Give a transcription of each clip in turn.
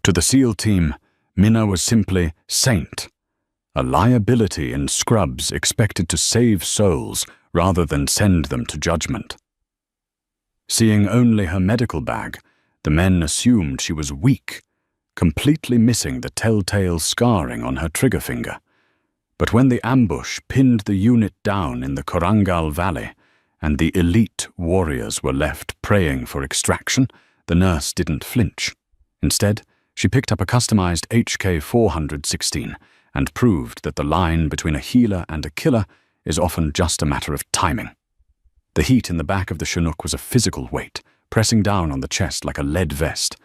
To the SEAL team, Minna was simply Saint, a liability in scrubs expected to save souls rather than send them to judgment. Seeing only her medical bag, the men assumed she was weak, completely missing the telltale scarring on her trigger finger. But when the ambush pinned the unit down in the Korangal Valley and the elite warriors were left praying for extraction, the nurse didn't flinch. Instead, she picked up a customized HK-416 and proved that the line between a healer and a killer is often just a matter of timing. The heat in the back of the Chinook was a physical weight, pressing down on the chest like a lead vest.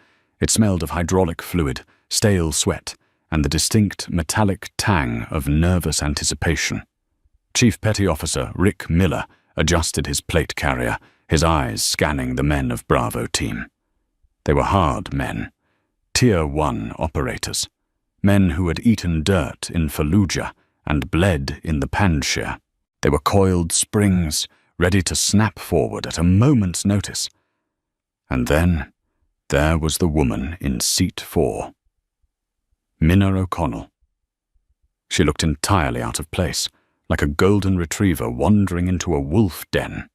It smelled of hydraulic fluid, stale sweat, and the distinct metallic tang of nervous anticipation. Chief Petty Officer Rick Miller adjusted his plate carrier, his eyes scanning the men of Bravo team. They were hard men, Tier 1 operators, men who had eaten dirt in Fallujah and bled in the Panjshir. They were coiled springs, ready to snap forward at a moment's notice. And then, there was the woman in Seat 4. Minna O'Connell. She looked entirely out of place, like a golden retriever wandering into a wolf den.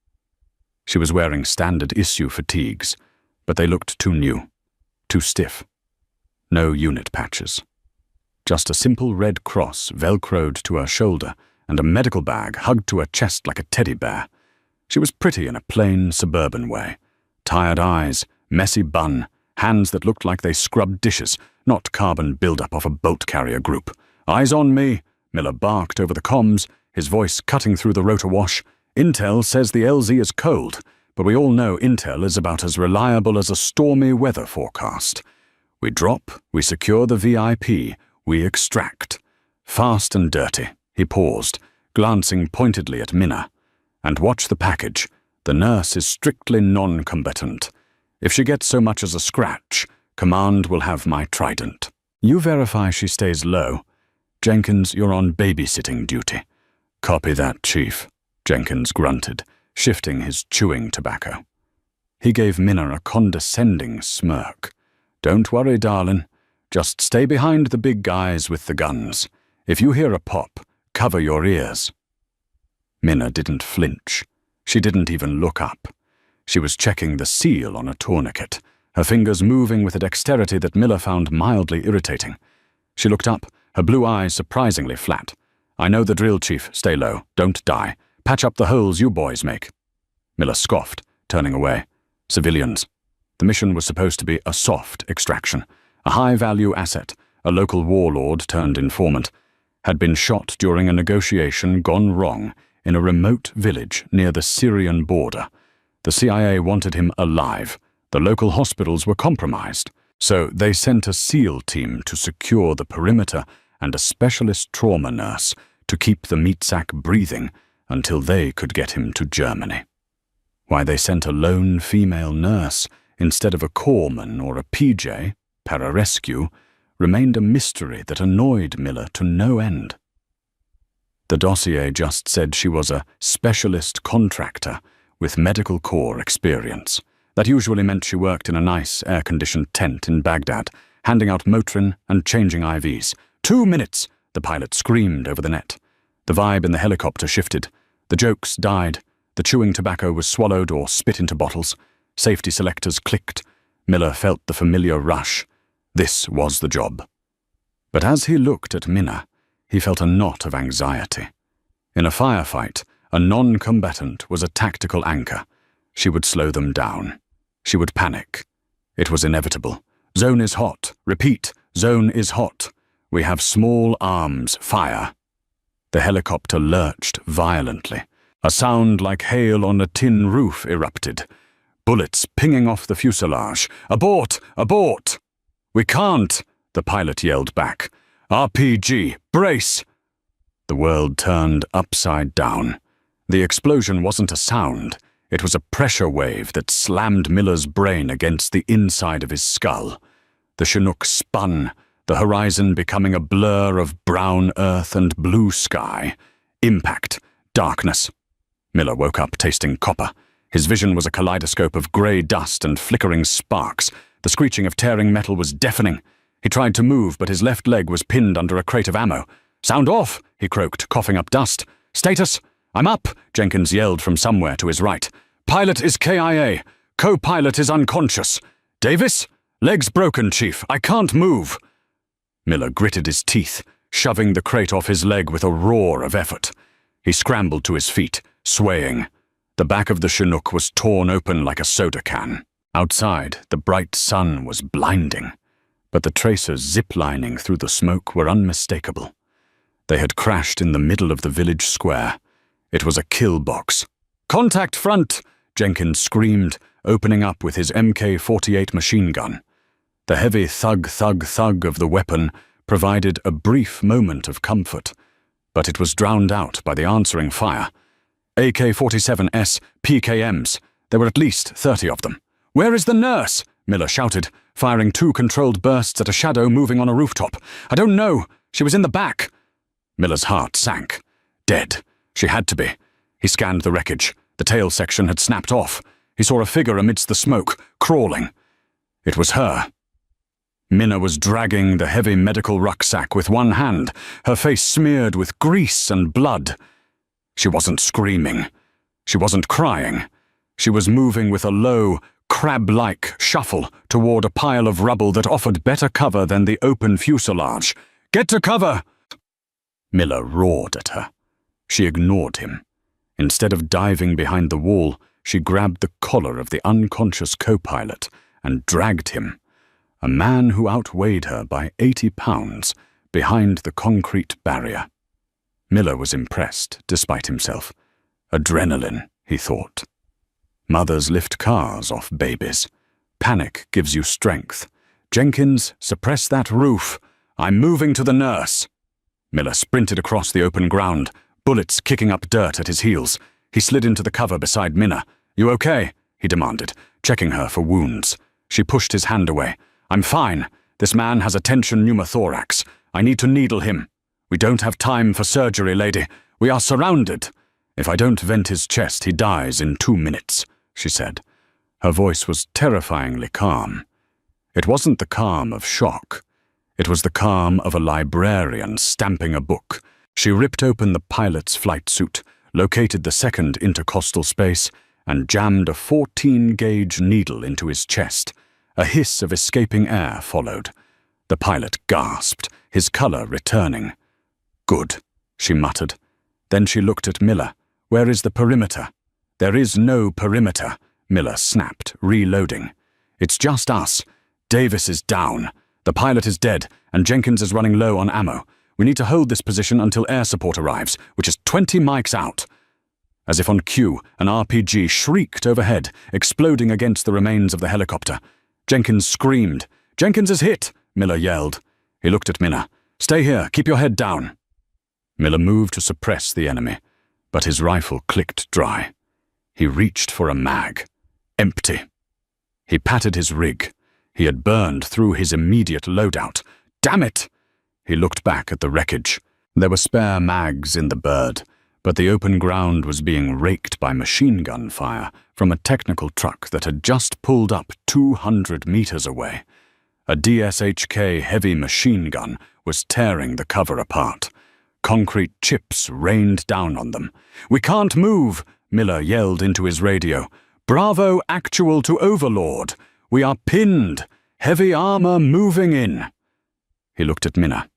She was wearing standard issue fatigues, but they looked too new, too stiff. No unit patches. Just a simple red cross velcroed to her shoulder and a medical bag hugged to her chest like a teddy bear. She was pretty in a plain, suburban way. Tired eyes, messy bun, hands that looked like they scrubbed dishes, not carbon buildup off a bolt carrier group. "Eyes on me," Miller barked over the comms, his voice cutting through the rotor wash. "Intel says the LZ is cold, but we all know Intel is about as reliable as a stormy weather forecast. We drop, we secure the VIP, we extract. Fast and dirty." He paused, glancing pointedly at Minna. "And watch the package. The nurse is strictly non-combatant. If she gets so much as a scratch, command will have my trident. You verify she stays low. Jenkins, you're on babysitting duty." "Copy that, Chief," Jenkins grunted, shifting his chewing tobacco. He gave Minna a condescending smirk. "Don't worry, darling. Just stay behind the big guys with the guns. If you hear a pop, cover your ears." Minna didn't flinch. She didn't even look up. She was checking the seal on a tourniquet, her fingers moving with a dexterity that Miller found mildly irritating. She looked up, her blue eyes surprisingly flat. "I know the drill, Chief. Stay low. Don't die. Patch up the holes you boys make." Miller scoffed, turning away. Civilians. The mission was supposed to be a soft extraction. A high-value asset, a local warlord turned informant, had been shot during a negotiation gone wrong in a remote village near the Syrian border. The CIA wanted him alive. The local hospitals were compromised, so they sent a SEAL team to secure the perimeter and a specialist trauma nurse to keep the meat sack breathing until they could get him to Germany. Why they sent a lone female nurse instead of a corpsman or a PJ, pararescue, remained a mystery that annoyed Miller to no end. The dossier just said she was a specialist contractor with medical corps experience. That usually meant she worked in a nice air-conditioned tent in Baghdad, handing out Motrin and changing IVs. 2 minutes, the pilot screamed over the net. The vibe in the helicopter shifted. The jokes died. The chewing tobacco was swallowed or spit into bottles. Safety selectors clicked. Miller felt the familiar rush. This was the job. But as he looked at Minna, he felt a knot of anxiety. In a firefight, a non-combatant was a tactical anchor. She would slow them down. She would panic. It was inevitable. "Zone is hot. Repeat, zone is hot. We have small arms. Fire." The helicopter lurched violently. A sound like hail on a tin roof erupted. Bullets pinging off the fuselage. "Abort! Abort!" "We can't!" the pilot yelled back. "RPG! Brace!" The world turned upside down. The explosion wasn't a sound. It was a pressure wave that slammed Miller's brain against the inside of his skull. The Chinook spun, the horizon becoming a blur of brown earth and blue sky. Impact. Darkness. Miller woke up tasting copper. His vision was a kaleidoscope of grey dust and flickering sparks. The screeching of tearing metal was deafening. He tried to move, but his left leg was pinned under a crate of ammo. "Sound off," he croaked, coughing up dust. "Status?" "I'm up," Jenkins yelled from somewhere to his right. "Pilot is KIA. Co-pilot is unconscious. Davis? Leg's broken, Chief. I can't move." Miller gritted his teeth, shoving the crate off his leg with a roar of effort. He scrambled to his feet, swaying. The back of the Chinook was torn open like a soda can. Outside, the bright sun was blinding, but the tracers ziplining through the smoke were unmistakable. They had crashed in the middle of the village square. It was a kill box. "Contact front!" Jenkins screamed, opening up with his MK-48 machine gun. The heavy thug-thug-thug of the weapon provided a brief moment of comfort, but it was drowned out by the answering fire. AK-47S PKMs. There were at least 30 of them. "Where is the nurse?" Miller shouted, firing 2 controlled bursts at a shadow moving on a rooftop. "I don't know. She was in the back." Miller's heart sank. Dead. She had to be. He scanned the wreckage. The tail section had snapped off. He saw a figure amidst the smoke, crawling. It was her. Minna was dragging the heavy medical rucksack with one hand, her face smeared with grease and blood. She wasn't screaming. She wasn't crying. She was moving with a low, crab-like shuffle toward a pile of rubble that offered better cover than the open fuselage. "Get to cover!" Miller roared at her. She ignored him. Instead of diving behind the wall, she grabbed the collar of the unconscious co-pilot and dragged him, a man who outweighed her by 80 pounds, behind the concrete barrier. Miller was impressed, despite himself. Adrenaline, he thought. Mothers lift cars off babies. Panic gives you strength. "Jenkins, suppress that roof. I'm moving to the nurse." Miller sprinted across the open ground, bullets kicking up dirt at his heels. He slid into the cover beside Minna. "You okay?" he demanded, checking her for wounds. She pushed his hand away. "I'm fine. This man has a tension pneumothorax. I need to needle him. We don't have time for surgery, lady. We are surrounded. If I don't vent his chest, he dies in 2 minutes," she said. Her voice was terrifyingly calm. It wasn't the calm of shock. It was the calm of a librarian stamping a book. She ripped open the pilot's flight suit, located the second intercostal space, and jammed a 14-gauge needle into his chest. A hiss of escaping air followed. The pilot gasped, his color returning. "Good," she muttered. Then she looked at Miller. "Where is the perimeter?" "There is no perimeter," Miller snapped, reloading. "It's just us. Davis is down. The pilot is dead, and Jenkins is running low on ammo. We need to hold this position until air support arrives, which is 20 mics out." As if on cue, an RPG shrieked overhead, exploding against the remains of the helicopter. Jenkins screamed. "Jenkins is hit!" Miller yelled. He looked at Minna. "Stay here. Keep your head down." Miller moved to suppress the enemy, but his rifle clicked dry. He reached for a mag. Empty. He patted his rig. He had burned through his immediate loadout. Damn it! He looked back at the wreckage. There were spare mags in the bird, but the open ground was being raked by machine gun fire from a technical truck that had just pulled up 200 meters away. A DSHK heavy machine gun was tearing the cover apart. Concrete chips rained down on them. "We can't move," Miller yelled into his radio. "Bravo actual to Overlord. We are pinned. Heavy armor moving in." He looked at Minna.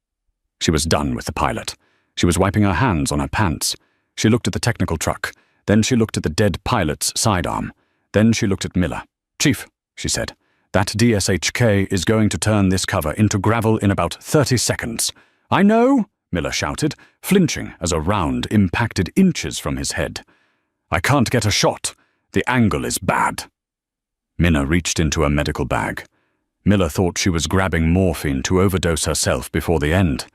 She was done with the pilot. She was wiping her hands on her pants. She looked at the technical truck. Then she looked at the dead pilot's sidearm. Then she looked at Miller. "Chief," she said, "that DSHK is going to turn this cover into gravel in about 30 seconds. "I know," Miller shouted, flinching as a round impacted inches from his head. "I can't get a shot. The angle is bad." Minna reached into a medical bag. Miller thought she was grabbing morphine to overdose herself before the end.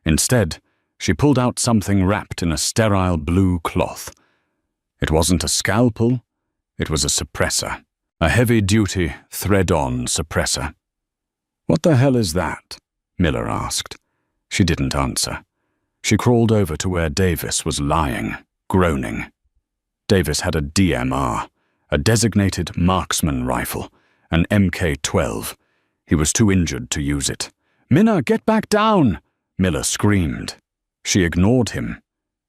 Instead, she pulled out something wrapped in a sterile blue cloth. It wasn't a scalpel, it was a suppressor. A heavy-duty, thread-on suppressor. "What the hell is that?" Miller asked. She didn't answer. She crawled over to where Davis was lying, groaning. Davis had a DMR, a designated marksman rifle, an MK-12. He was too injured to use it. "Minna, get back down!" Miller screamed. She ignored him.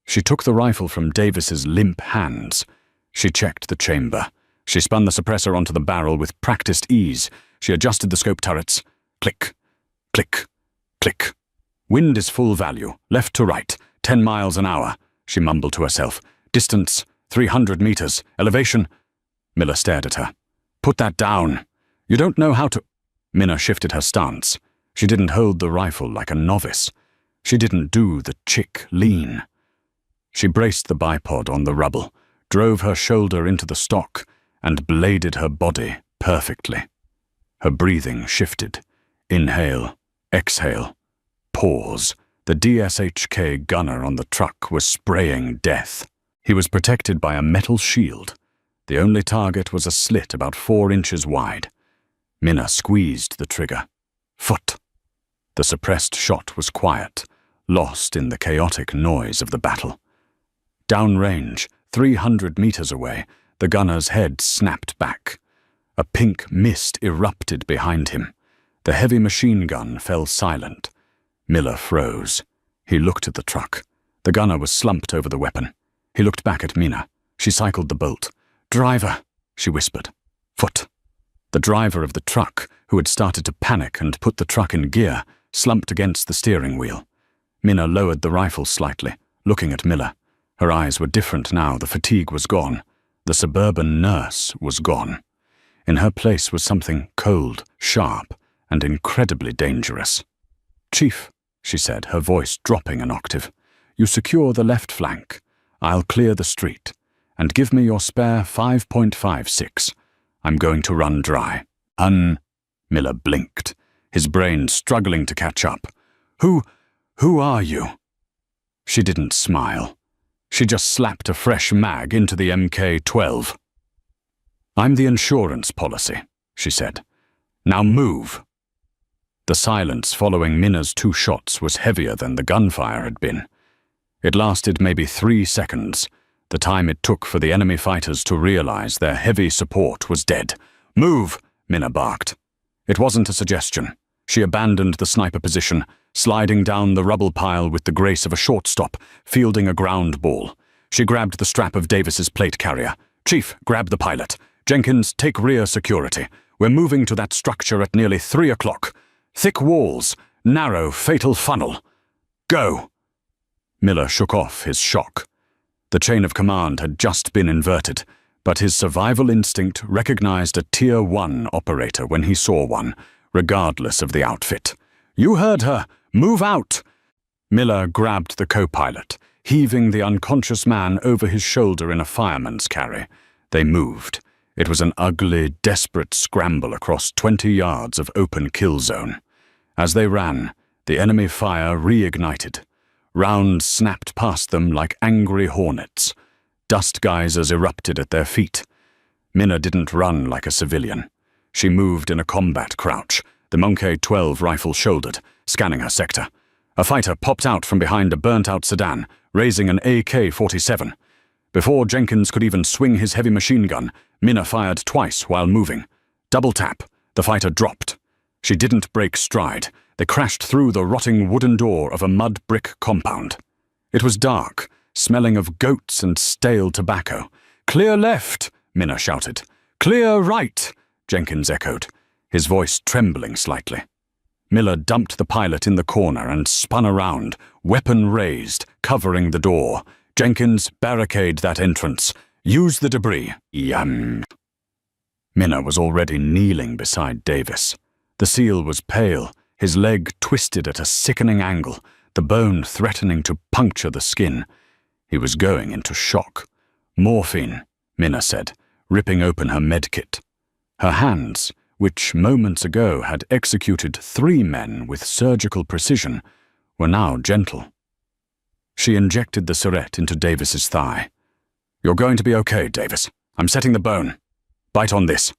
She took the rifle from Davis's limp hands. She checked the chamber. She spun the suppressor onto the barrel with practiced ease. She adjusted the scope turrets. Click, click, click. "Wind is full value, left to right, 10 miles an hour," she mumbled to herself. "Distance, 300 meters. Elevation—" Miller stared at her. "Put that down. You don't know how to—" Minna shifted her stance. She didn't hold the rifle like a novice. She didn't do the chick lean. She braced the bipod on the rubble, drove her shoulder into the stock, and bladed her body perfectly. Her breathing shifted. Inhale, exhale, pause. The DSHK gunner on the truck was spraying death. He was protected by a metal shield. The only target was a slit about 4 inches wide. Minna squeezed the trigger. Foot. The suppressed shot was quiet, lost in the chaotic noise of the battle. Downrange, 300 meters away, the gunner's head snapped back. A pink mist erupted behind him. The heavy machine gun fell silent. Miller froze. He looked at the truck. The gunner was slumped over the weapon. He looked back at Minna. She cycled the bolt. "Driver," she whispered. Foot. The driver of the truck, who had started to panic and put the truck in gear, slumped against the steering wheel. Minna lowered the rifle slightly, looking at Miller. Her eyes were different now. The fatigue was gone. The suburban nurse was gone. In her place was something cold, sharp, and incredibly dangerous. "Chief," she said, her voice dropping an octave, "you secure the left flank. I'll clear the street. And give me your spare 5.56. I'm going to run dry." Miller blinked, his brain struggling to catch up. Who are you?" She didn't smile. She just slapped a fresh mag into the MK-12. "I'm the insurance policy," she said. "Now move." The silence following Minna's 2 shots was heavier than the gunfire had been. It lasted maybe 3 seconds, the time it took for the enemy fighters to realize their heavy support was dead. "Move," Minna barked. It wasn't a suggestion. She abandoned the sniper position, sliding down the rubble pile with the grace of a shortstop, fielding a ground ball. She grabbed the strap of Davis's plate carrier. "Chief, grab the pilot. Jenkins, take rear security. We're moving to that structure at nearly 3 o'clock. Thick walls, narrow, fatal funnel. Go!" Miller shook off his shock. The chain of command had just been inverted, but his survival instinct recognized a Tier 1 operator when he saw one, regardless of the outfit. "You heard her! Move out!" Miller grabbed the co-pilot, heaving the unconscious man over his shoulder in a fireman's carry. They moved. It was an ugly, desperate scramble across 20 yards of open kill zone. As they ran, the enemy fire reignited. Rounds snapped past them like angry hornets. Dust geysers erupted at their feet. Minna didn't run like a civilian. She moved in a combat crouch, the MK-12 rifle shouldered, scanning her sector. A fighter popped out from behind a burnt-out sedan, raising an AK-47. Before Jenkins could even swing his heavy machine gun, Minna fired twice while moving. Double tap. The fighter dropped. She didn't break stride. They crashed through the rotting wooden door of a mud brick compound. It was dark, smelling of goats and stale tobacco. "Clear left," Minna shouted. "Clear right," Jenkins echoed, his voice trembling slightly. Miller dumped the pilot in the corner and spun around, weapon raised, covering the door. "Jenkins, barricade that entrance. Use the debris." Yum. Minna was already kneeling beside Davis. The SEAL was pale, his leg twisted at a sickening angle, the bone threatening to puncture the skin. He was going into shock. "Morphine," Minna said, ripping open her medkit. Her hands, which moments ago had executed 3 men with surgical precision, were now gentle. She injected the syringe into Davis's thigh. "You're going to be okay, Davis. I'm setting the bone. Bite on this."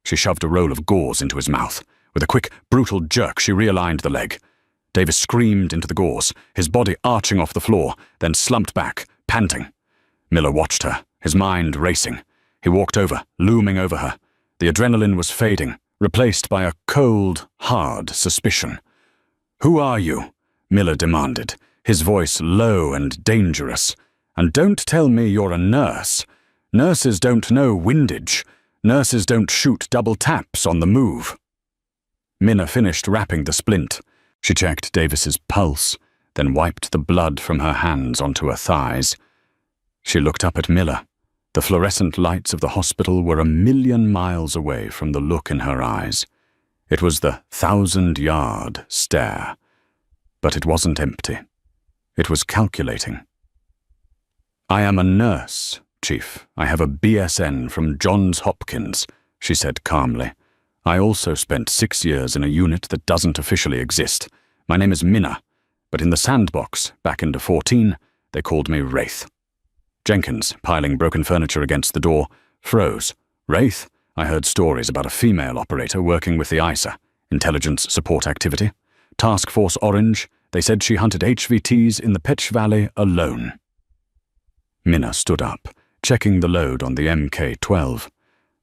She shoved a roll of gauze into his mouth. With a quick, brutal jerk, she realigned the leg. Davis screamed into the gauze, his body arching off the floor, then slumped back, panting. Miller watched her, his mind racing. He walked over, looming over her. The adrenaline was fading, replaced by a cold, hard suspicion. "Who are you?" Miller demanded, his voice low and dangerous. "And don't tell me you're a nurse. Nurses don't know windage. Nurses don't shoot double taps on the move." Minna finished wrapping the splint. She checked Davis's pulse, then wiped the blood from her hands onto her thighs. She looked up at Miller. The fluorescent lights of the hospital were 1,000,000 miles away from the look in her eyes. It was the 1,000-yard stare. But it wasn't empty. It was calculating. "I am a nurse, Chief. I have a BSN from Johns Hopkins," she said calmly. "I also spent 6 years in a unit that doesn't officially exist. My name is Minna, but in the sandbox, back into 14, they called me Wraith." Jenkins, piling broken furniture against the door, froze. "Wraith? I heard stories about a female operator working with the ISA, Intelligence Support Activity. Task Force Orange, they said she hunted HVTs in the Petch Valley alone." Minna stood up, checking the load on the MK-12.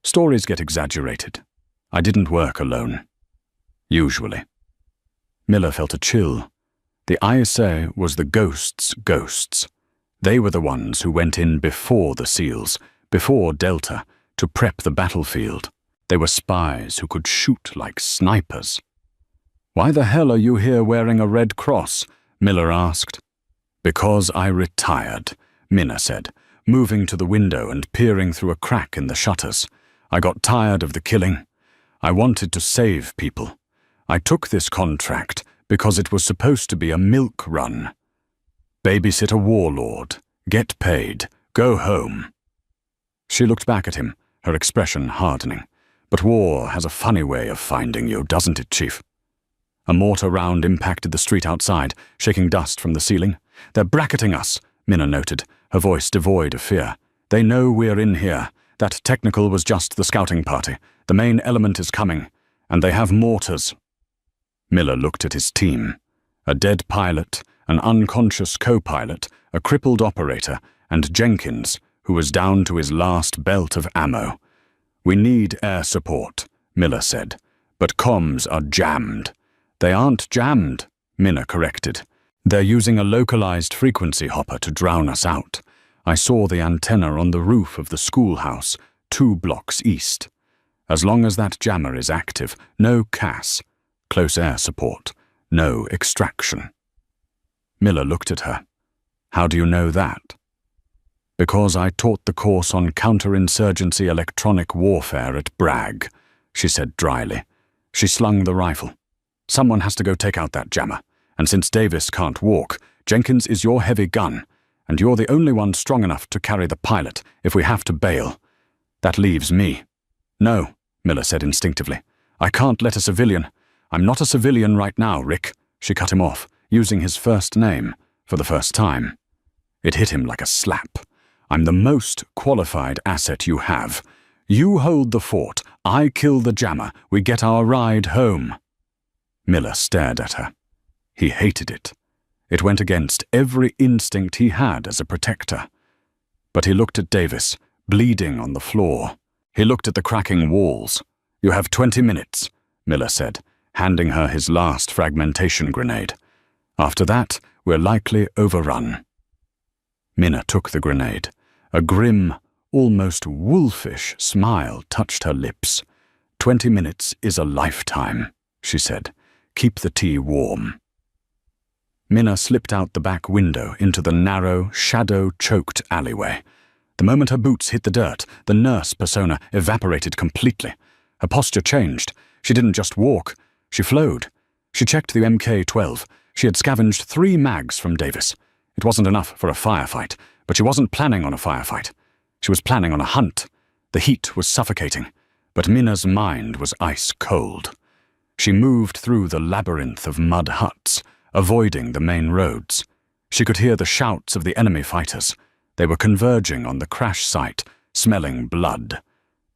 "Stories get exaggerated. I didn't work alone. Usually." Miller felt a chill. The ISA was the ghosts' ghosts. They were the ones who went in before the SEALs, before Delta, to prep the battlefield. They were spies who could shoot like snipers. "Why the hell are you here wearing a red cross?" Miller asked. "Because I retired," Minna said, moving to the window and peering through a crack in the shutters. "I got tired of the killing. I wanted to save people. I took this contract because it was supposed to be a milk run. Babysit a warlord, get paid, go home." She looked back at him, her expression hardening. "But war has a funny way of finding you, doesn't it, Chief?" A mortar round impacted the street outside, shaking dust from the ceiling. "They're bracketing us," Minna noted, her voice devoid of fear. "They know we're in here. That technical was just the scouting party. The main element is coming, and they have mortars." Miller looked at his team. A dead pilot, an unconscious co-pilot, a crippled operator, and Jenkins, who was down to his last belt of ammo. "We need air support," Miller said, "but comms are jammed." "They aren't jammed," Minna corrected. "They're using a localized frequency hopper to drown us out. I saw the antenna on the roof of the schoolhouse, 2 blocks east. As long as that jammer is active, no CAS, close air support, no extraction." Miller looked at her. "How do you know that?" "Because I taught the course on counterinsurgency electronic warfare at Bragg," she said dryly. She slung the rifle. "Someone has to go take out that jammer, and since Davis can't walk, Jenkins is your heavy gun, and you're the only one strong enough to carry the pilot if we have to bail. That leaves me." "No," Miller said instinctively. "I can't let a civilian. I'm not a civilian right now, Rick," she cut him off, using his first name for the first time. It hit him like a slap. "I'm the most qualified asset you have. You hold the fort, I kill the jammer, we get our ride home." Miller stared at her. He hated it. It went against every instinct he had as a protector. But he looked at Davis, bleeding on the floor. He looked at the cracking walls. "You have 20 minutes, Miller said, handing her his last fragmentation grenade. "After that, we're likely overrun." Minna took the grenade. A grim, almost wolfish smile touched her lips. 20 minutes is a lifetime," she said. "Keep the tea warm." Minna slipped out the back window into the narrow, shadow-choked alleyway. The moment her boots hit the dirt, the nurse persona evaporated completely. Her posture changed. She didn't just walk. She flowed. She checked the MK-12. She had scavenged 3 mags from Davis. It wasn't enough for a firefight, but she wasn't planning on a firefight. She was planning on a hunt. The heat was suffocating, but Minna's mind was ice cold. She moved through the labyrinth of mud huts, avoiding the main roads. She could hear the shouts of the enemy fighters. They were converging on the crash site, smelling blood.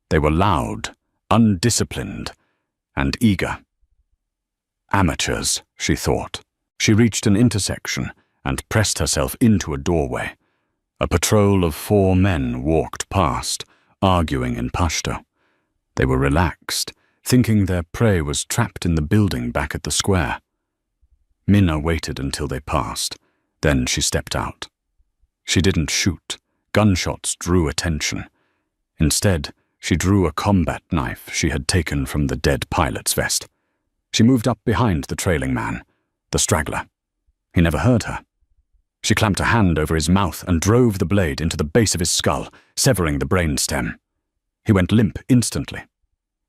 They were loud, undisciplined, and eager. Amateurs, she thought. She reached an intersection and pressed herself into a doorway. A patrol of 4 men walked past, arguing in Pashto. They were relaxed, thinking their prey was trapped in the building back at the square. Minna waited until they passed. Then she stepped out. She didn't shoot. Gunshots drew attention. Instead, she drew a combat knife she had taken from the dead pilot's vest. She moved up behind the trailing man, the straggler. He never heard her. She clamped a hand over his mouth and drove the blade into the base of his skull, severing the brainstem. He went limp instantly.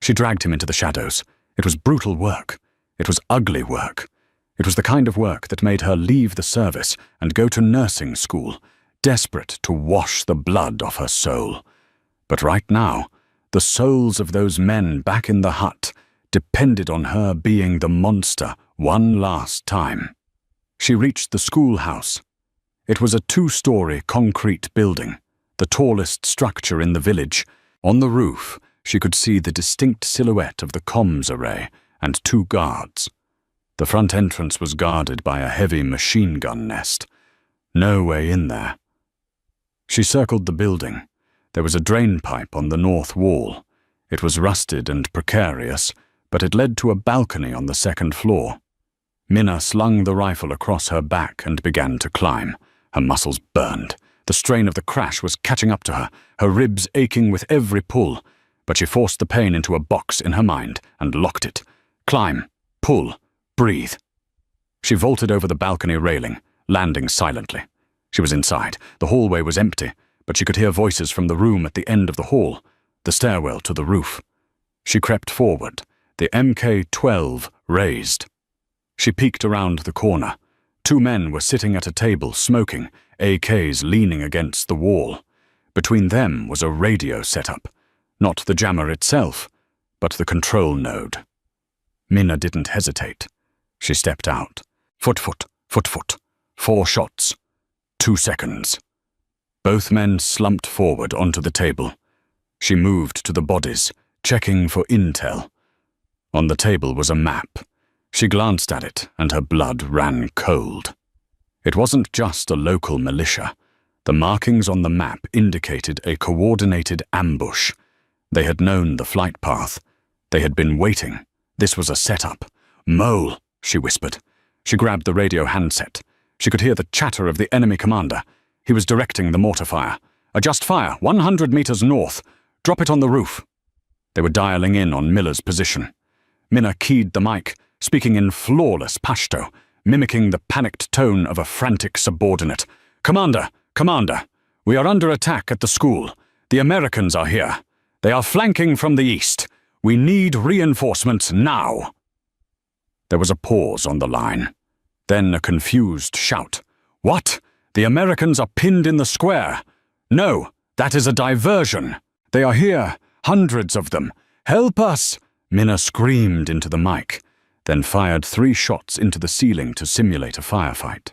She dragged him into the shadows. It was brutal work. It was ugly work. It was the kind of work that made her leave the service and go to nursing school, desperate to wash the blood off her soul. But right now, the souls of those men back in the hut depended on her being the monster one last time. She reached the schoolhouse. It was a 2-story concrete building, the tallest structure in the village. On the roof, she could see the distinct silhouette of the comms array and 2 guards. The front entrance was guarded by a heavy machine gun nest. No way in there. She circled the building. There was a drain pipe on the north wall. It was rusted and precarious, but it led to a balcony on the 2nd floor. Minna slung the rifle across her back and began to climb. Her muscles burned. The strain of the crash was catching up to her, her ribs aching with every pull, but she forced the pain into a box in her mind and locked it. Climb, pull, breathe. She vaulted over the balcony railing, landing silently. She was inside. The hallway was empty, but she could hear voices from the room at the end of the hall, the stairwell to the roof. She crept forward, the Mk-12 raised. She peeked around the corner. 2 men were sitting at a table smoking, AKs leaning against the wall. Between them was a radio setup, not the jammer itself, but the control node. Minna didn't hesitate. She stepped out. Foot, 4 shots. 2 seconds. Both men slumped forward onto the table. She moved to the bodies, checking for intel. On the table was a map. She glanced at it, and her blood ran cold. It wasn't just a local militia. The markings on the map indicated a coordinated ambush. They had known the flight path. They had been waiting. This was a setup. "Mole," she whispered. She grabbed the radio handset. She could hear the chatter of the enemy commander. He was directing the mortar fire. "Adjust fire, 100 meters north. Drop it on the roof." They were dialing in on Miller's position. Minna keyed the mic, speaking in flawless Pashto, mimicking the panicked tone of a frantic subordinate. "Commander, we are under attack at the school. The Americans are here. They are flanking from the east. We need reinforcements now." There was a pause on the line. Then a confused shout. "What? The Americans are pinned in the square. No, that is a diversion. They are here, hundreds of them. Help us!" Minna screamed into the mic, then fired 3 shots into the ceiling to simulate a firefight.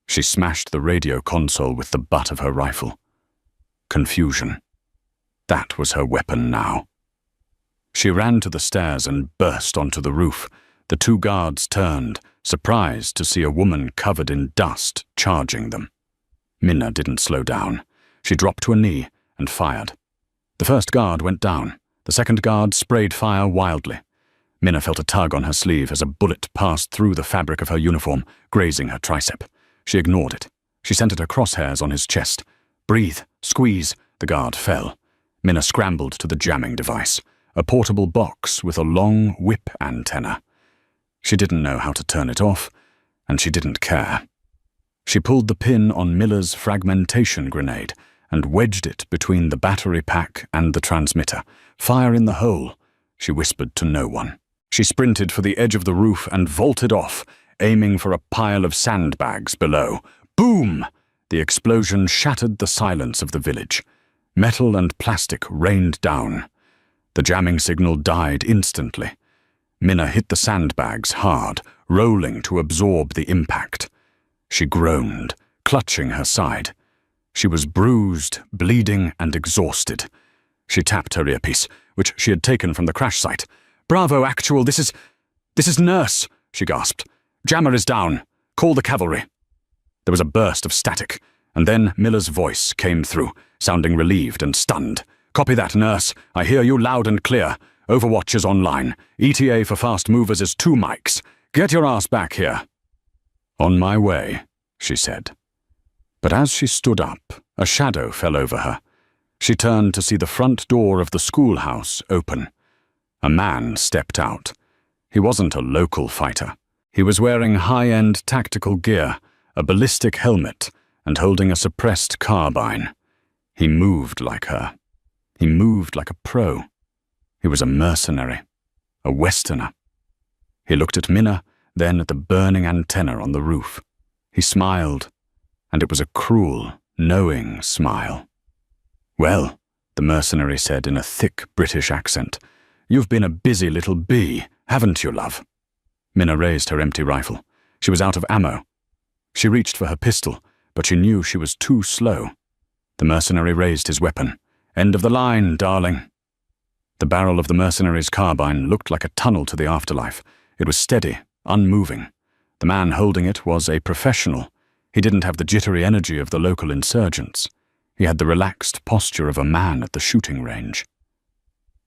She smashed the radio console with the butt of her rifle. Confusion. That was her weapon now. She ran to the stairs and burst onto the roof. The 2 guards turned, surprised to see a woman covered in dust charging them. Minna didn't slow down. She dropped to a knee and fired. The first guard went down. The second guard sprayed fire wildly. Minna felt a tug on her sleeve as a bullet passed through the fabric of her uniform, grazing her tricep. She ignored it. She centered her crosshairs on his chest. "Breathe, squeeze." The guard fell. Minna scrambled to the jamming device, a portable box with a long whip antenna. She didn't know how to turn it off, and she didn't care. She pulled the pin on Miller's fragmentation grenade and wedged it between the battery pack and the transmitter. "Fire in the hole," she whispered to no one. She sprinted for the edge of the roof and vaulted off, aiming for a pile of sandbags below. Boom! The explosion shattered the silence of the village. Metal and plastic rained down. The jamming signal died instantly. Minna hit the sandbags hard, rolling to absorb the impact. She groaned, clutching her side. She was bruised, bleeding, and exhausted. She tapped her earpiece, which she had taken from the crash site. "Bravo, Actual, this is Nurse," she gasped. "Jammer is down. Call the cavalry." There was a burst of static, and then Miller's voice came through, sounding relieved and stunned. "Copy that, Nurse. I hear you loud and clear. Overwatch is online. ETA for fast movers is 2 mics. Get your ass back here." "On my way," she said. But as she stood up, a shadow fell over her. She turned to see the front door of the schoolhouse open. A man stepped out. He wasn't a local fighter. He was wearing high-end tactical gear, a ballistic helmet, and holding a suppressed carbine. He moved like her. He moved like a pro. He was a mercenary, a Westerner. He looked at Minna, then at the burning antenna on the roof. He smiled, and it was a cruel, knowing smile. "Well," the mercenary said in a thick British accent, "you've been a busy little bee, haven't you, love?" Minna raised her empty rifle. She was out of ammo. She reached for her pistol, but she knew she was too slow. The mercenary raised his weapon. "End of the line, darling." The barrel of the mercenary's carbine looked like a tunnel to the afterlife. It was steady, unmoving. The man holding it was a professional. He didn't have the jittery energy of the local insurgents. He had the relaxed posture of a man at the shooting range.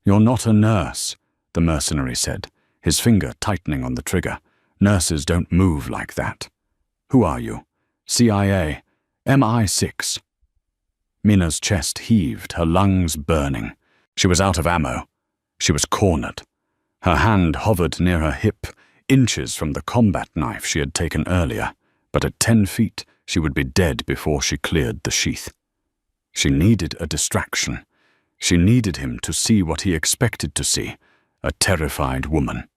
"You're not a nurse," the mercenary said, his finger tightening on the trigger. "Nurses don't move like that. Who are you? CIA? MI6? Minna's chest heaved, her lungs burning. She was out of ammo. She was cornered. Her hand hovered near her hip, inches from the combat knife she had taken earlier, but at 10 feet she would be dead before she cleared the sheath. She needed a distraction. She needed him to see what he expected to see, a terrified woman.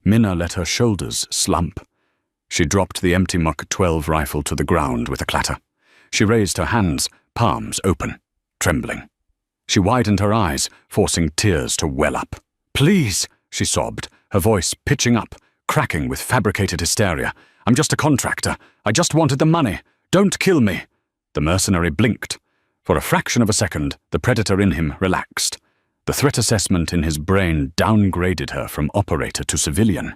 Minna let her shoulders slump. She dropped the empty Mach 12 rifle to the ground with a clatter. She raised her hands, palms open, trembling. She widened her eyes, forcing tears to well up. "Please," she sobbed, her voice pitching up, cracking with fabricated hysteria. "I'm just a contractor. I just wanted the money. Don't kill me." The mercenary blinked. For a fraction of a second, the predator in him relaxed. The threat assessment in his brain downgraded her from operator to civilian.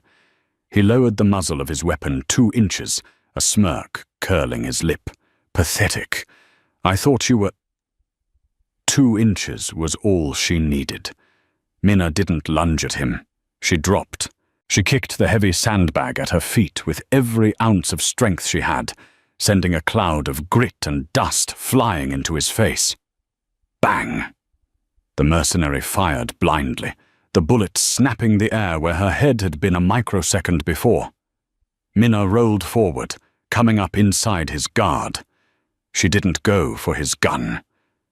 He lowered the muzzle of his weapon 2 inches, a smirk curling his lip. "Pathetic. I thought you were—" 2 inches was all she needed. Minna didn't lunge at him. She dropped. She kicked the heavy sandbag at her feet with every ounce of strength she had, sending a cloud of grit and dust flying into his face. Bang! The mercenary fired blindly, the bullet snapping the air where her head had been a microsecond before. Minna rolled forward, coming up inside his guard. She didn't go for his gun.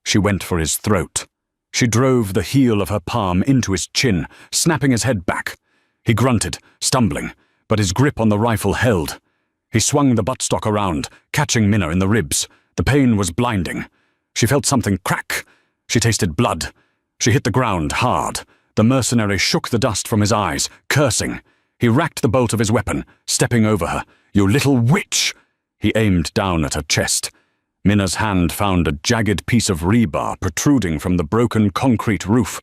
She went for his throat. She drove the heel of her palm into his chin, snapping his head back. He grunted, stumbling, but his grip on the rifle held. He swung the buttstock around, catching Minna in the ribs. The pain was blinding. She felt something crack. She tasted blood. She hit the ground hard. The mercenary shook the dust from his eyes, cursing. He racked the bolt of his weapon, stepping over her. "You little witch!" He aimed down at her chest. Minna's hand found a jagged piece of rebar protruding from the broken concrete roof.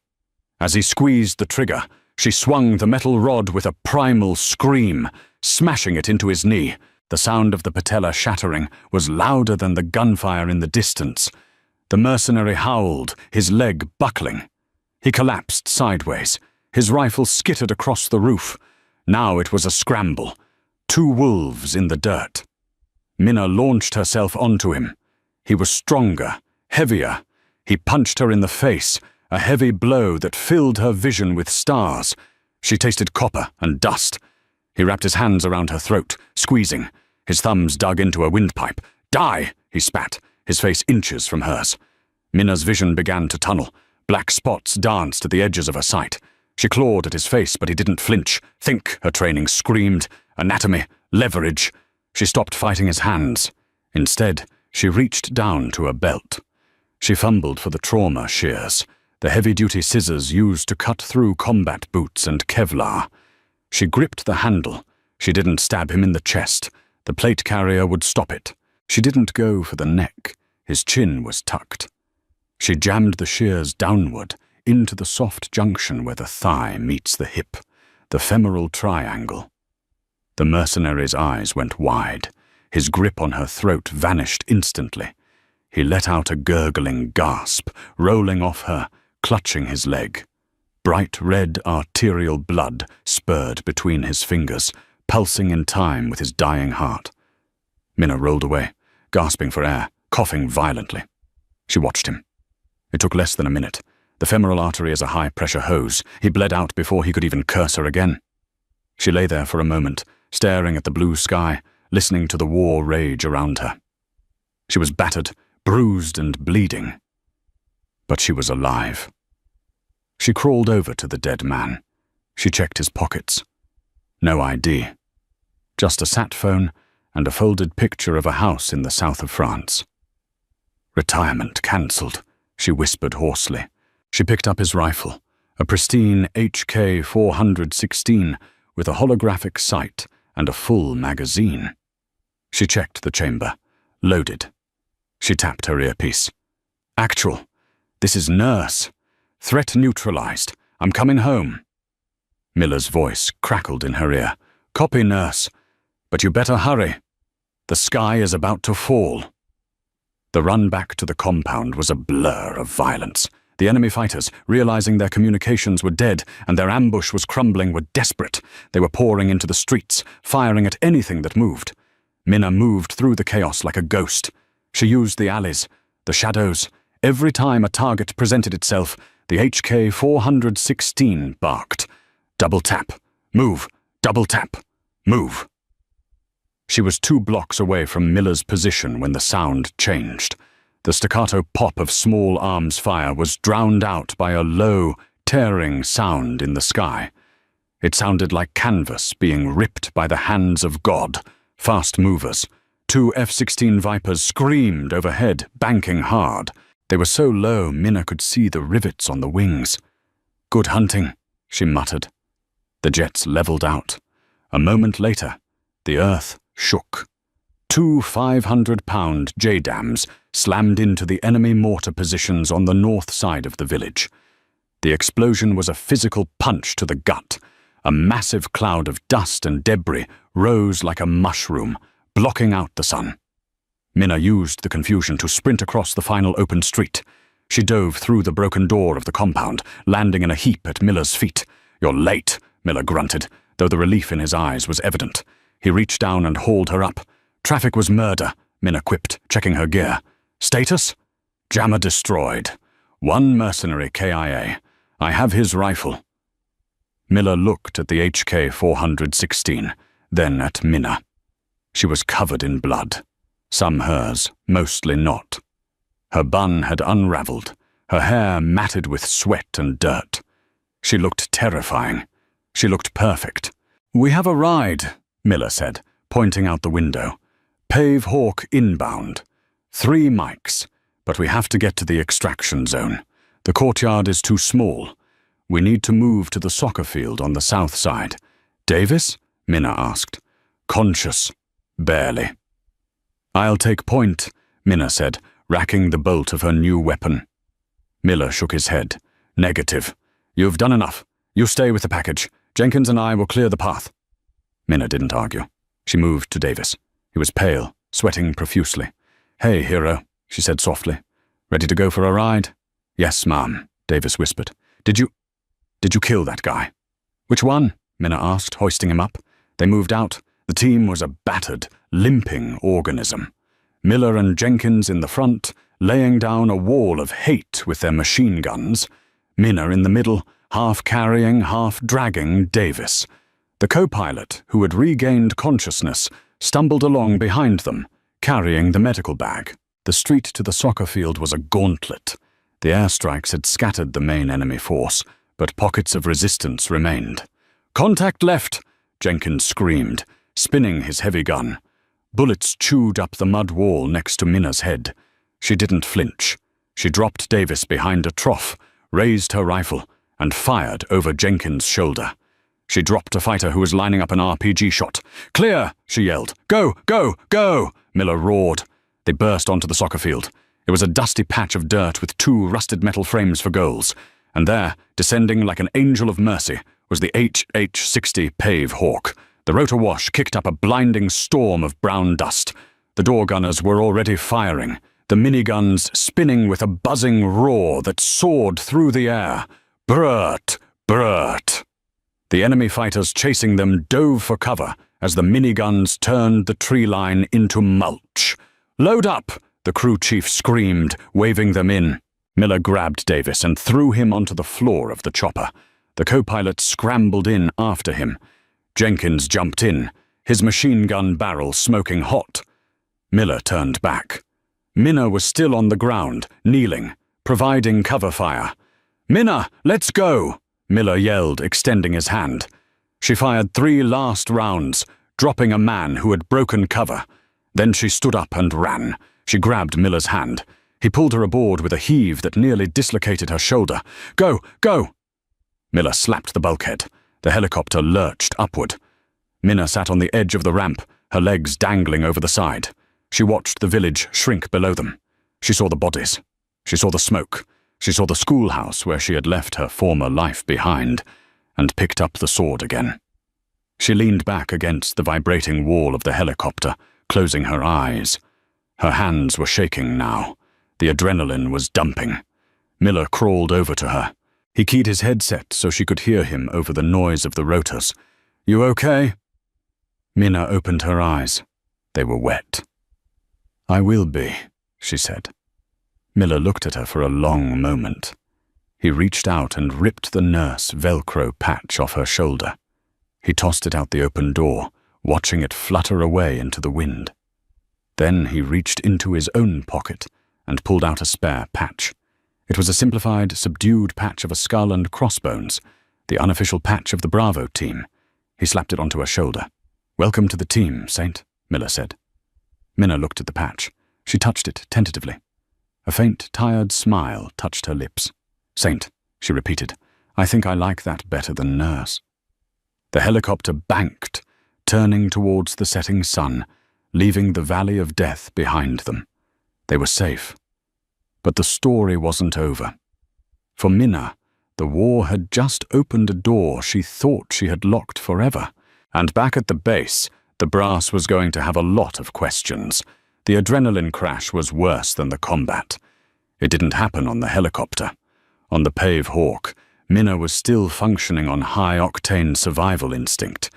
As he squeezed the trigger, she swung the metal rod with a primal scream, smashing it into his knee. The sound of the patella shattering was louder than the gunfire in the distance. The mercenary howled, his leg buckling. He collapsed sideways. His rifle skittered across the roof. Now it was a scramble. 2 wolves in the dirt. Minna launched herself onto him. He was stronger, heavier. He punched her in the face, a heavy blow that filled her vision with stars. She tasted copper and dust. He wrapped his hands around her throat, squeezing. His thumbs dug into a windpipe. "Die!" he spat, his face inches from hers. Minna's vision began to tunnel. Black spots danced at the edges of her sight. She clawed at his face, but he didn't flinch. "Think," her training screamed. "Anatomy, leverage." She stopped fighting his hands. Instead, she reached down to a belt. She fumbled for the trauma shears, the heavy-duty scissors used to cut through combat boots and Kevlar. She gripped the handle. She didn't stab him in the chest. The plate carrier would stop it. She didn't go for the neck. His chin was tucked. She jammed the shears downward, into the soft junction where the thigh meets the hip, the femoral triangle. The mercenary's eyes went wide. His grip on her throat vanished instantly. He let out a gurgling gasp, rolling off her, clutching his leg. Bright red arterial blood spurred between his fingers, pulsing in time with his dying heart. Minna rolled away, gasping for air, coughing violently. She watched him. It took less than a minute. The femoral artery is a high-pressure hose. He bled out before he could even curse her again. She lay there for a moment, staring at the blue sky, listening to the war rage around her. She was battered, bruised and bleeding. But she was alive. She crawled over to the dead man. She checked his pockets. No ID. Just a sat phone and a folded picture of a house in the south of France. Retirement cancelled, she whispered hoarsely. She picked up his rifle, a pristine HK 416 with a holographic sight and a full magazine. She checked the chamber. Loaded. She tapped her earpiece. Actual. This is Nurse. Threat neutralized. I'm coming home. Miller's voice crackled in her ear. Copy, Nurse. But you better hurry. The sky is about to fall. The run back to the compound was a blur of violence. The enemy fighters, realizing their communications were dead and their ambush was crumbling, were desperate. They were pouring into the streets, firing at anything that moved. Minna moved through the chaos like a ghost. She used the alleys, the shadows. Every time a target presented itself, the HK 416 barked. Double tap. Move. Double tap. Move. She was 2 blocks away from Miller's position when the sound changed. The staccato pop of small arms fire was drowned out by a low, tearing sound in the sky. It sounded like canvas being ripped by the hands of God. Fast movers. 2 F-16 Vipers screamed overhead, banking hard. They were so low Minna could see the rivets on the wings. Good hunting, she muttered. The jets leveled out. A moment later, the earth shook. 2 500-pound JDAMs slammed into the enemy mortar positions on the north side of the village. The explosion was a physical punch to the gut. A massive cloud of dust and debris rose like a mushroom, blocking out the sun. Minna used the confusion to sprint across the final open street. She dove through the broken door of the compound, landing in a heap at Miller's feet. You're late, Miller grunted, though the relief in his eyes was evident. He reached down and hauled her up. Traffic was murder, Minna quipped, checking her gear. Status? Jammer destroyed. 1 mercenary KIA. I have his rifle. Miller looked at the HK 416, then at Minna. She was covered in blood. Some hers, mostly not. Her bun had unraveled, her hair matted with sweat and dirt. She looked terrifying. She looked perfect. We have a ride, Miller said, pointing out the window. Pave Hawk inbound. 3 mics, but we have to get to the extraction zone. The courtyard is too small. We need to move to the soccer field on the south side. Davis? Minna asked. Conscious. Barely. I'll take point, Minna said, racking the bolt of her new weapon. Miller shook his head. Negative. You've done enough. You stay with the package. Jenkins and I will clear the path. Minna didn't argue. She moved to Davis. He was pale, sweating profusely. Hey, hero, she said softly. Ready to go for a ride? Yes, ma'am, Davis whispered. Did you kill that guy? Which one? Minna asked, hoisting him up. They moved out. The team was a battered, limping organism. Miller and Jenkins in the front, laying down a wall of hate with their machine guns. Minna in the middle, half carrying, half dragging Davis. The co-pilot, who had regained consciousness, stumbled along behind them, carrying the medical bag. The street to the soccer field was a gauntlet. The airstrikes had scattered the main enemy force, but pockets of resistance remained. Contact left, Jenkins screamed, spinning his heavy gun. Bullets chewed up the mud wall next to Minna's head. She didn't flinch. She dropped Davis behind a trough, raised her rifle, and fired over Jenkins' shoulder. She dropped a fighter who was lining up an RPG shot. Clear, she yelled. Go, go, go, Miller roared. They burst onto the soccer field. It was a dusty patch of dirt with 2 rusted metal frames for goals. And there, descending like an angel of mercy, was the HH-60 Pave Hawk. The rotor wash kicked up a blinding storm of brown dust. The door gunners were already firing, the miniguns spinning with a buzzing roar that soared through the air. Brrt, brrt. The enemy fighters chasing them dove for cover as the miniguns turned the tree line into mulch. "Load up!" the crew chief screamed, waving them in. Miller grabbed Davis and threw him onto the floor of the chopper. The co-pilot scrambled in after him. Jenkins jumped in, his machine gun barrel smoking hot. Miller turned back. Minna was still on the ground, kneeling, providing cover fire. "Minna, let's go!" Miller yelled, extending his hand. She fired 3 last rounds, dropping a man who had broken cover. Then she stood up and ran. She grabbed Miller's hand. He pulled her aboard with a heave that nearly dislocated her shoulder. "Go, go!" Miller slapped the bulkhead. The helicopter lurched upward. Minna sat on the edge of the ramp, her legs dangling over the side. She watched the village shrink below them. She saw the bodies. She saw the smoke. She saw the schoolhouse where she had left her former life behind, and picked up the sword again. She leaned back against the vibrating wall of the helicopter, closing her eyes. Her hands were shaking now. The adrenaline was dumping. Miller crawled over to her. He keyed his headset so she could hear him over the noise of the rotors. "You okay?" Minna opened her eyes. They were wet. "I will be," she said. Miller looked at her for a long moment. He reached out and ripped the nurse Velcro patch off her shoulder. He tossed it out the open door, watching it flutter away into the wind. Then he reached into his own pocket and pulled out a spare patch. It was a simplified, subdued patch of a skull and crossbones, the unofficial patch of the Bravo team. He slapped it onto her shoulder. "Welcome to the team, Saint," Miller said. Minna looked at the patch. She touched it tentatively. A faint, tired smile touched her lips. "Saint," she repeated. "I think I like that better than nurse." The helicopter banked, turning towards the setting sun, leaving the valley of death behind them. They were safe. But the story wasn't over. For Minna, the war had just opened a door she thought she had locked forever. And back at the base, the brass was going to have a lot of questions. The adrenaline crash was worse than the combat. It didn't happen on the helicopter. On the Pave Hawk, Minna was still functioning on high-octane survival instinct.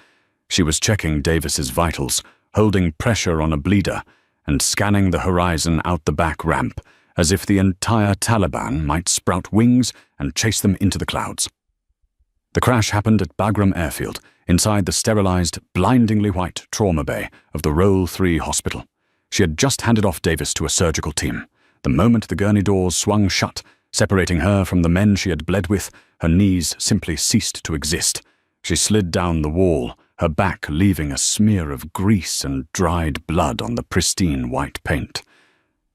She was checking Davis's vitals, holding pressure on a bleeder, and scanning the horizon out the back ramp, as if the entire Taliban might sprout wings and chase them into the clouds. The crash happened at Bagram Airfield, inside the sterilized, blindingly white trauma bay of the Roll 3 hospital. She had just handed off Davis to a surgical team. The moment the gurney doors swung shut, separating her from the men she had bled with, her knees simply ceased to exist. She slid down the wall, her back leaving a smear of grease and dried blood on the pristine white paint.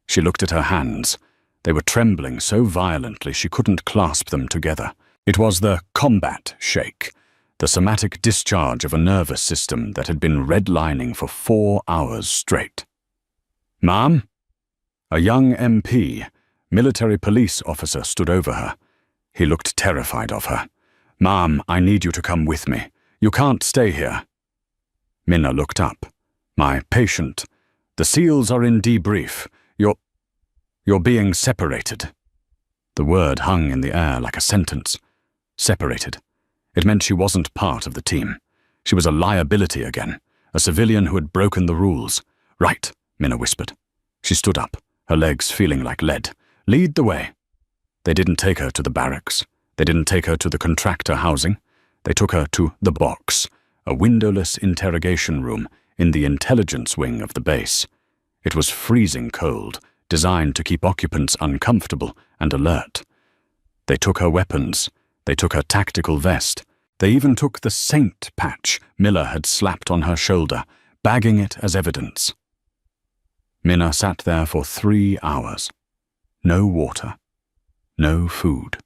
She looked at her hands. They were trembling so violently she couldn't clasp them together. It was the combat shake, the somatic discharge of a nervous system that had been redlining for 4 hours straight. "Ma'am?" A young MP, military police officer, stood over her. He looked terrified of her. "Ma'am, I need you to come with me. You can't stay here." Minna looked up. "My patient. The SEALs are in debrief. You're being separated." The word hung in the air like a sentence. Separated. It meant she wasn't part of the team. She was a liability again, a civilian who had broken the rules. "Right," Minna whispered. She stood up, her legs feeling like lead. "Lead the way." They didn't take her to the barracks. They didn't take her to the contractor housing. They took her to the box, a windowless interrogation room in the intelligence wing of the base. It was freezing cold, designed to keep occupants uncomfortable and alert. They took her weapons. They took her tactical vest. They even took the Saint patch Miller had slapped on her shoulder, bagging it as evidence. Minna sat there for 3 hours. No water. No food.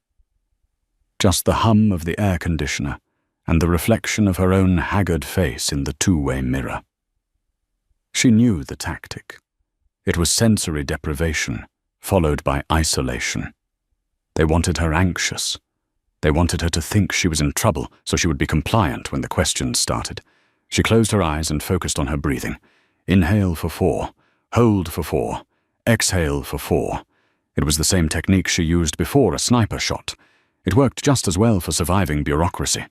Just the hum of the air conditioner and the reflection of her own haggard face in the two-way mirror. She knew the tactic. It was sensory deprivation, followed by isolation. They wanted her anxious. They wanted her to think she was in trouble so she would be compliant when the questions started. She closed her eyes and focused on her breathing. Inhale for 4, hold for 4, exhale for 4. It was the same technique she used before a sniper shot. It worked just as well for surviving bureaucracy.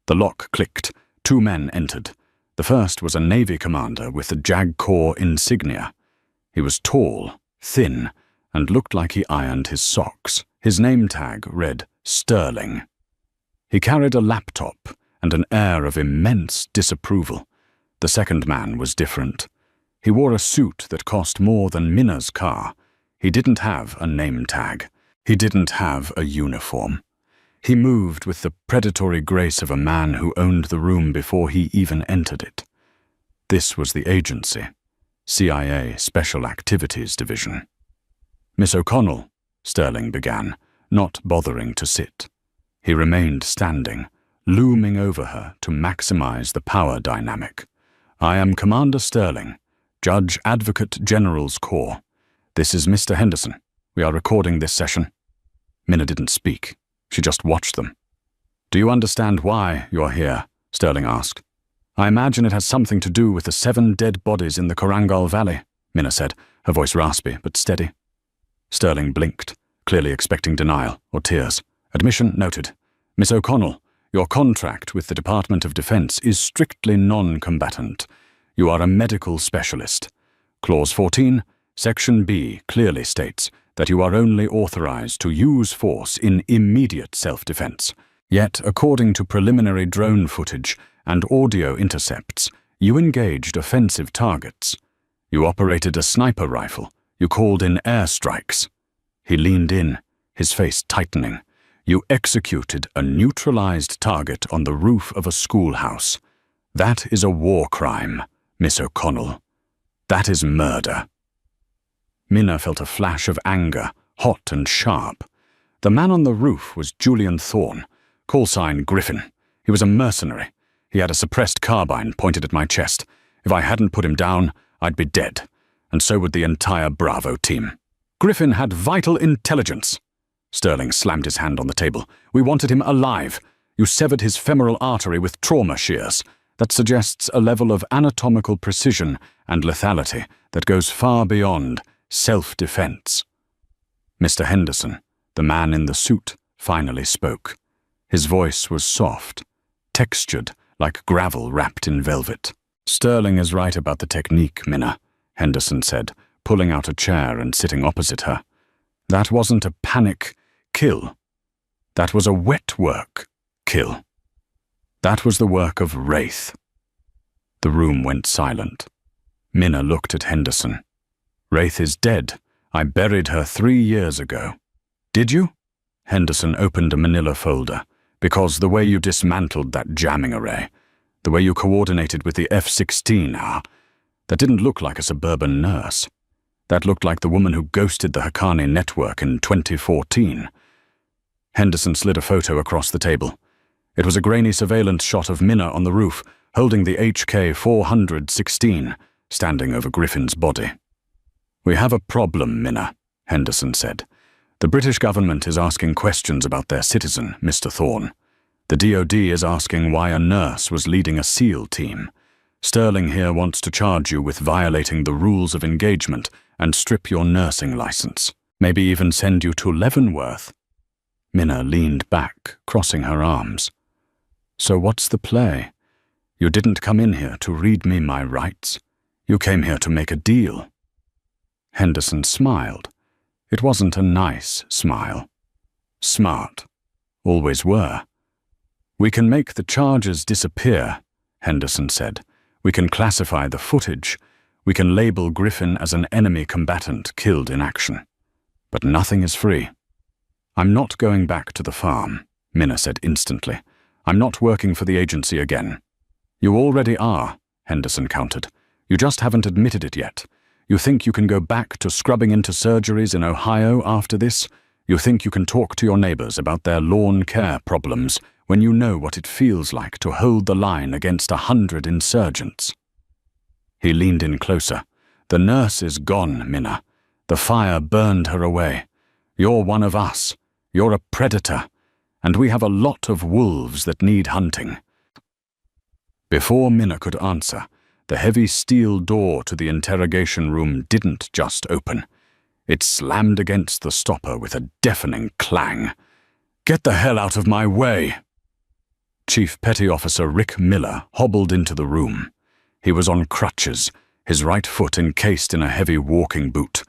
The lock clicked. 2 men entered. The first was a Navy commander with the JAG Corps insignia. He was tall, thin, and looked like he ironed his socks. His name tag read Sterling. He carried a laptop and an air of immense disapproval. The second man was different. He wore a suit that cost more than Minna's car. He didn't have a name tag. He didn't have a uniform. He moved with the predatory grace of a man who owned the room before he even entered it. This was the agency, CIA Special Activities Division. "Miss O'Connell," Sterling began, not bothering to sit. He remained standing, looming over her to maximize the power dynamic. "I am Commander Sterling, Judge Advocate General's Corps. This is Mr. Henderson. We are recording this session." Minna didn't speak. She just watched them. "Do you understand why you're here?" Sterling asked. "I imagine it has something to do with the 7 dead bodies in the Korangal Valley," Minna said, her voice raspy but steady. Sterling blinked, clearly expecting denial or tears. "Admission noted. Miss O'Connell, your contract with the Department of Defense is strictly non-combatant. You are a medical specialist. Clause 14, Section B clearly states that you are only authorized to use force in immediate self-defense. Yet, according to preliminary drone footage and audio intercepts, you engaged offensive targets. You operated a sniper rifle. You called in airstrikes." He leaned in, his face tightening. "You executed a neutralized target on the roof of a schoolhouse. That is a war crime, Miss O'Connell. That is murder." Minna felt a flash of anger, hot and sharp. The man on the roof was Julian Thorne, call sign Griffin. He was a mercenary. He had a suppressed carbine pointed at my chest. If I hadn't put him down, I'd be dead. And so would the entire Bravo team. "Griffin had vital intelligence." Sterling slammed his hand on the table. "We wanted him alive. You severed his femoral artery with trauma shears. That suggests a level of anatomical precision and lethality that goes far beyond self-defense." Mr. Henderson, the man in the suit, finally spoke. His voice was soft, textured like gravel wrapped in velvet. "Sterling is right about the technique, Minna," Henderson said, pulling out a chair and sitting opposite her. "That wasn't a panic kill. That was a wet work kill. That was the work of Wraith." The room went silent. Minna looked at Henderson. "Wraith is dead. I buried her 3 years ago." "Did you?" Henderson opened a manila folder. "Because the way you dismantled that jamming array, the way you coordinated with the F-16, that didn't look like a suburban nurse. That looked like the woman who ghosted the Haqqani network in 2014. Henderson slid a photo across the table. It was a grainy surveillance shot of Minna on the roof, holding the HK-416, standing over Griffin's body. "We have a problem, Minna," Henderson said. "The British government is asking questions about their citizen, Mr. Thorne. The DoD is asking why a nurse was leading a SEAL team. Sterling here wants to charge you with violating the rules of engagement and strip your nursing license. Maybe even send you to Leavenworth." Minna leaned back, crossing her arms. "So what's the play? You didn't come in here to read me my rights. You came here to make a deal." Henderson smiled. It wasn't a nice smile. "Smart. Always were." "We can make the charges disappear," Henderson said. "We can classify the footage. We can label Griffin as an enemy combatant killed in action. But nothing is free." "I'm not going back to the farm," Minna said instantly. "I'm not working for the agency again." "You already are," Henderson countered. "You just haven't admitted it yet. You think you can go back to scrubbing into surgeries in Ohio after this? You think you can talk to your neighbors about their lawn care problems when you know what it feels like to hold the line against 100 insurgents?" He leaned in closer. "The nurse is gone, Minna. The fire burned her away. You're one of us. You're a predator. And we have a lot of wolves that need hunting." Before Minna could answer, the heavy steel door to the interrogation room didn't just open. It slammed against the stopper with a deafening clang. "Get the hell out of my way!" Chief Petty Officer Rick Miller hobbled into the room. He was on crutches, his right foot encased in a heavy walking boot.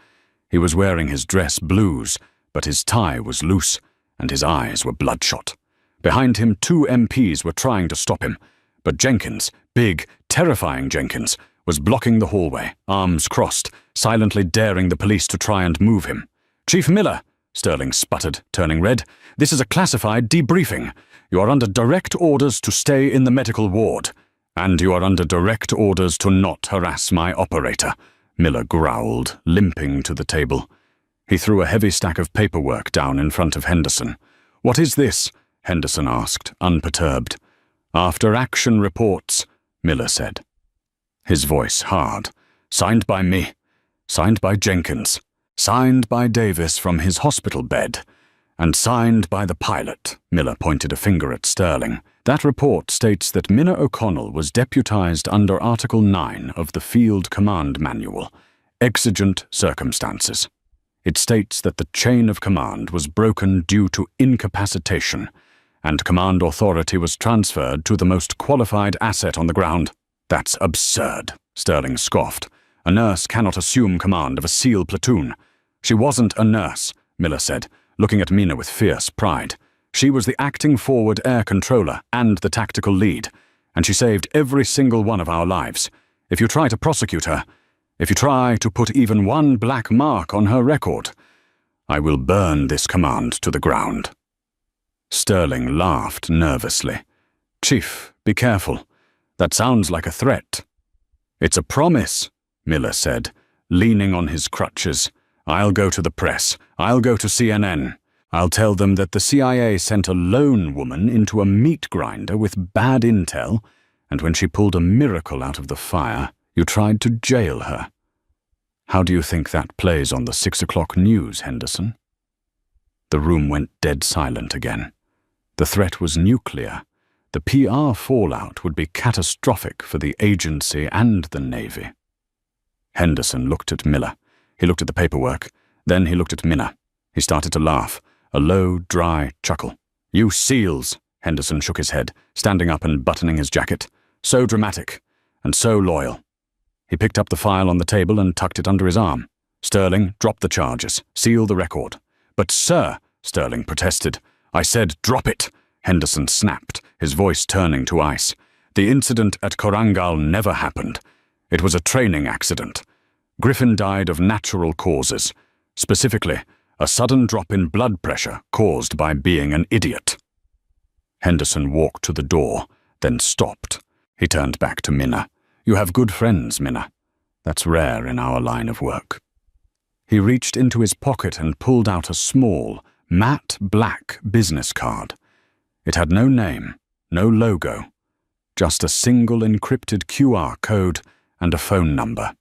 He was wearing his dress blues, but his tie was loose, and his eyes were bloodshot. Behind him, 2 MPs were trying to stop him, but Jenkins, big, terrifying Jenkins, was blocking the hallway, arms crossed, silently daring the police to try and move him. "Chief Miller," Sterling sputtered, turning red, "this is a classified debriefing. You are under direct orders to stay in the medical ward. And you are under direct orders to not harass my operator," Miller growled, limping to the table. He threw a heavy stack of paperwork down in front of Henderson. "What is this?" Henderson asked, unperturbed. "After action reports," Miller said. His voice hard. "Signed by me. Signed by Jenkins. Signed by Davis from his hospital bed. And signed by the pilot." Miller pointed a finger at Sterling. "That report states that Minna O'Connell was deputized under Article 9 of the Field Command Manual, Exigent Circumstances. It states that the chain of command was broken due to incapacitation, and command authority was transferred to the most qualified asset on the ground." "That's absurd," Sterling scoffed. "A nurse cannot assume command of a SEAL platoon." "She wasn't a nurse," Miller said, looking at Minna with fierce pride. "She was the acting forward air controller and the tactical lead, and she saved every single one of our lives. If you try to prosecute her, if you try to put even one black mark on her record, I will burn this command to the ground." Sterling laughed nervously. "Chief, be careful. That sounds like a threat." "It's a promise," Miller said, leaning on his crutches. "I'll go to the press. I'll go to CNN. I'll tell them that the CIA sent a lone woman into a meat grinder with bad intel, and when she pulled a miracle out of the fire, you tried to jail her. How do you think that plays on the 6 o'clock news, Henderson?" The room went dead silent again. The threat was nuclear. The PR fallout would be catastrophic for the agency and the Navy. Henderson looked at Miller. He looked at the paperwork. Then he looked at Minna. He started to laugh, a low, dry chuckle. "You SEALs," Henderson shook his head, standing up and buttoning his jacket. "So dramatic, and so loyal." He picked up the file on the table and tucked it under his arm. "Sterling, drop the charges. Seal the record." "But sir," Sterling protested. "I said drop it," Henderson snapped, his voice turning to ice. "The incident at Korangal never happened. It was a training accident. Griffin died of natural causes, specifically a sudden drop in blood pressure caused by being an idiot." Henderson walked to the door, then stopped. He turned back to Minna. "You have good friends, Minna. That's rare in our line of work." He reached into his pocket and pulled out a small, matte black business card. It had no name, no logo, just a single encrypted QR code and a phone number.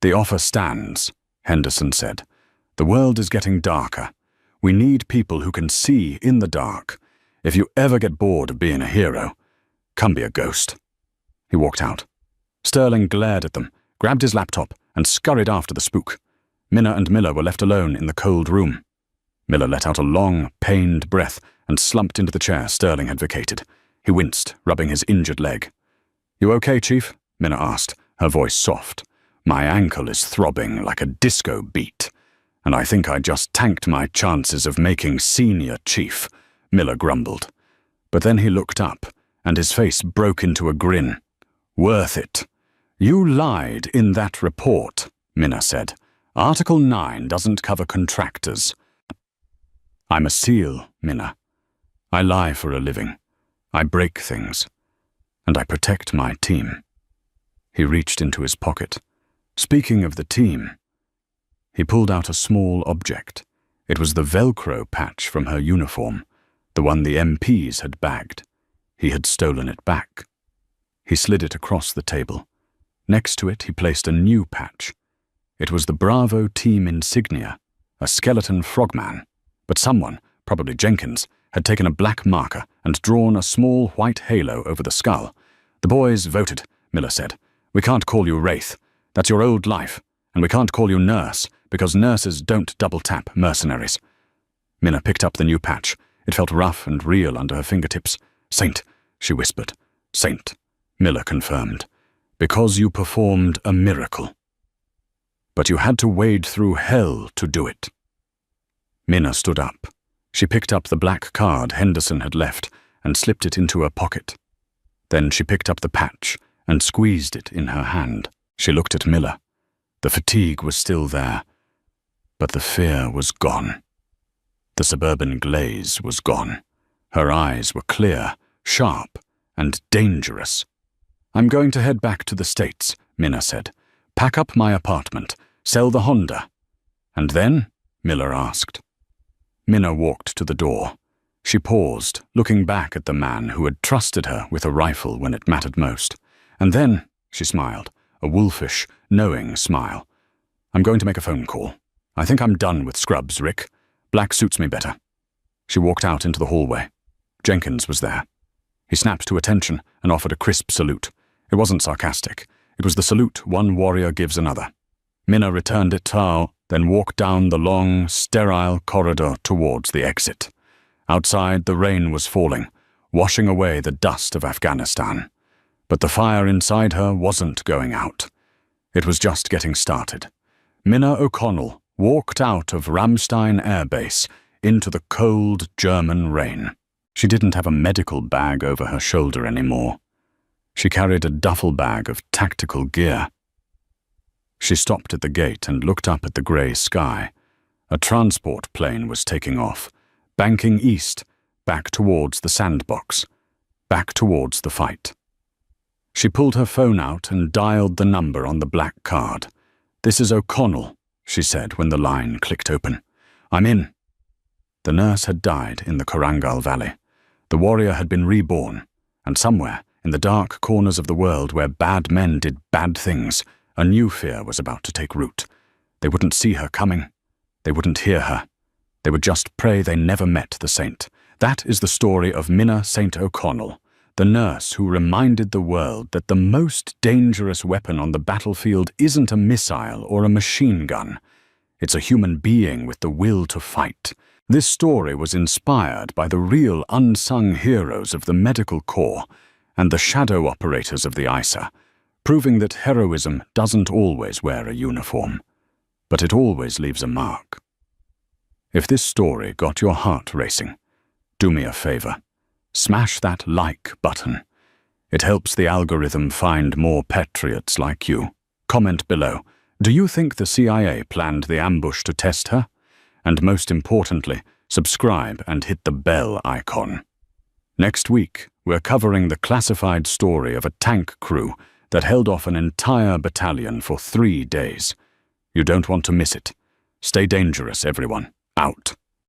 "The offer stands," Henderson said. "The world is getting darker. We need people who can see in the dark. If you ever get bored of being a hero, come be a ghost." He walked out. Sterling glared at them, grabbed his laptop, and scurried after the spook. Minna and Miller were left alone in the cold room. Miller let out a long, pained breath and slumped into the chair Sterling had vacated. He winced, rubbing his injured leg. "You okay, Chief?" Minna asked, her voice soft. "My ankle is throbbing like a disco beat, and I think I just tanked my chances of making senior chief," Miller grumbled. But then he looked up, and his face broke into a grin. "Worth it. You lied in that report," Minna said. "Article 9 doesn't cover contractors." "I'm a SEAL, Minna. I lie for a living. I break things. And I protect my team." He reached into his pocket. "Speaking of the team," he pulled out a small object. It was the Velcro patch from her uniform, the one the MPs had bagged. He had stolen it back. He slid it across the table. Next to it he placed a new patch. It was the Bravo team insignia, a skeleton frogman. But someone, probably Jenkins, had taken a black marker and drawn a small white halo over the skull. "The boys voted," Miller said. "We can't call you Wraith. That's your old life. And we can't call you Nurse, because nurses don't double-tap mercenaries." Minna picked up the new patch. It felt rough and real under her fingertips. "Saint," she whispered. "Saint," Miller confirmed. Because you performed a miracle. But you had to wade through hell to do it. Minna stood up. She picked up the black card Henderson had left and slipped it into her pocket. Then she picked up the patch and squeezed it in her hand. She looked at Miller. The fatigue was still there, but the fear was gone. The suburban glaze was gone. Her eyes were clear, sharp, and dangerous. "I'm going to head back to the States," Minna said. "Pack up my apartment, sell the Honda." "And then?" Miller asked. Minna walked to the door. She paused, looking back at the man who had trusted her with a rifle when it mattered most. "And then," she smiled, a wolfish, knowing smile, "I'm going to make a phone call. I think I'm done with scrubs, Rick. Black suits me better." She walked out into the hallway. Jenkins was there. He snapped to attention and offered a crisp salute. It wasn't sarcastic. It was the salute one warrior gives another. Minna returned it, then walked down the long, sterile corridor towards the exit. Outside, the rain was falling, washing away the dust of Afghanistan. But the fire inside her wasn't going out. It was just getting started. Minna O'Connell walked out of Ramstein Air Base into the cold German rain. She didn't have a medical bag over her shoulder anymore. She carried a duffel bag of tactical gear. She stopped at the gate and looked up at the grey sky. A transport plane was taking off, banking east, back towards the sandbox, back towards the fight. She pulled her phone out and dialed the number on the black card. "This is O'Connell," she said when the line clicked open. "I'm in." The nurse had died in the Korangal Valley. The warrior had been reborn, and somewhere, in the dark corners of the world where bad men did bad things, a new fear was about to take root. They wouldn't see her coming. They wouldn't hear her. They would just pray they never met the saint. That is the story of Minna St. O'Connell, the nurse who reminded the world that the most dangerous weapon on the battlefield isn't a missile or a machine gun. It's a human being with the will to fight. This story was inspired by the real unsung heroes of the medical corps and the shadow operators of the ISA, proving that heroism doesn't always wear a uniform, but it always leaves a mark. If this story got your heart racing, do me a favor. Smash that like button. It helps the algorithm find more patriots like you. Comment below. Do you think the CIA planned the ambush to test her? And most importantly, subscribe and hit the bell icon. Next week, we're covering the classified story of a tank crew that held off an entire battalion for 3 days. You don't want to miss it. Stay dangerous, everyone. Out.